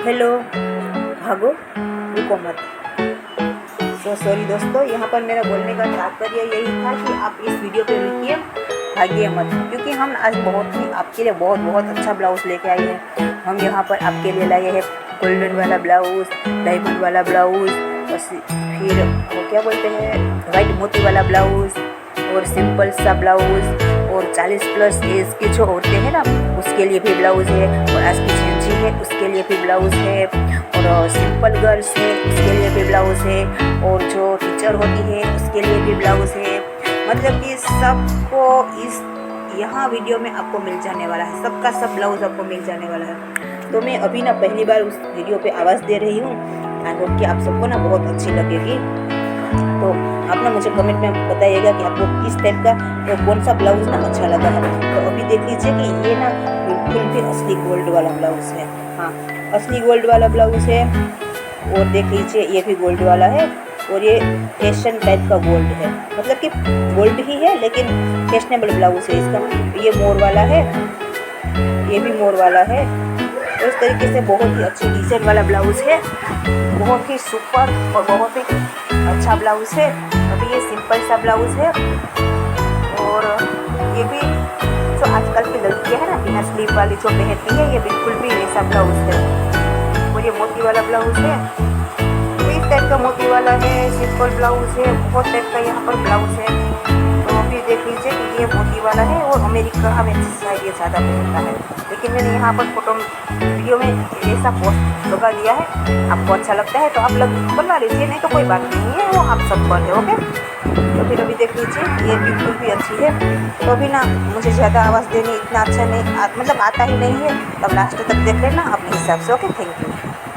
Hello, भागो, रुको मत। सॉरी दोस्तों, यहाँ पर मेरा बोलने का तात्पर्य यही था कि आप इस वीडियो पे रुकिए, भागिए मत, क्योंकि हम आज बहुत ही आपके लिए बहुत अच्छा ब्लाउज़ लेके आए हैं। हम यहाँ पर आपके लिए लाए हैं गोल्डन वाला ब्लाउज़, डायमंड वाला ब्लाउज़, और फिर वो क्या बोलते हैं वाइट मोती वाला ब्लाउज़, और सिंपल सा ब्लाउज़, और 40+ एज की जो औरतें हैं ना उसके लिए भी ब्लाउज़ है, और आज की जेंजी है उसके लिए भी ब्लाउज़ है, और सिंपल गर्ल्स है उसके लिए भी ब्लाउज़ है, और जो टीचर होती है उसके लिए भी ब्लाउज़ है। मतलब कि सबको इस यहाँ वीडियो में आपको मिल जाने वाला है, सबका सब ब्लाउज़ आपको मिल जाने वाला है। तो मैं अभी ना पहली बार उस वीडियो पे आवाज़ दे रही हूँ। आई होप कि आप सबको ना बहुत अच्छी लगेगी। तो आप ना मुझे कमेंट में बताइएगा कि आपको किस टाइप का और कौन सा ब्लाउज़ ना अच्छा लगा है। तो अभी देख लीजिए कि ये ना बिल्कुल भी असली गोल्ड वाला ब्लाउज़ है। हाँ, असली गोल्ड वाला ब्लाउज़ है। और देख लीजिए ये भी गोल्ड वाला है, और ये फैशन टाइप का गोल्ड है, मतलब कि गोल्ड ही है लेकिन फैशनेबल ब्लाउज़ है इसका। ये मोर वाला है, ये भी मोर वाला है। तो इस तरीके से बहुत ही अच्छी डिज़ाइन वाला ब्लाउज़ है, बहुत ही सुपर और बहुत ही अच्छा ब्लाउज़ है। अभी ये सिंपल सा ब्लाउज़ है, और ये भी जो आजकल की लड़कियां हैं ना बिना स्लीव वाली जो पहनती है, ये बिल्कुल भी ऐसा ब्लाउज़ है। और ये मोती वाला ब्लाउज़ है, तो इस टाइप का मोती वाला है, सिंपल ब्लाउज़ है, बहुत टाइप का यहाँ पर ब्लाउज़ है। तो अभी देख लीजिए कि ये मोती वाला है, और अमेरिका में शायद ये ज़्यादा पहनता है, लेकिन मैंने यहाँ पर फोटो वीडियो में ऐसा पोस्ट लगा दिया है। आपको अच्छा लगता है तो आप बनवा लीजिए, नहीं तो कोई बात नहीं है, वो आप सब पर है। ओके, तो फिर अभी देख लीजिए ये बिल्कुल भी अच्छी है। तो अभी ना मुझे ज़्यादा आवाज़ देनी इतना अच्छा नहीं मतलब आता ही नहीं है, तब लास्ट तक देख लेना अपने हिसाब से। Okay, thank you.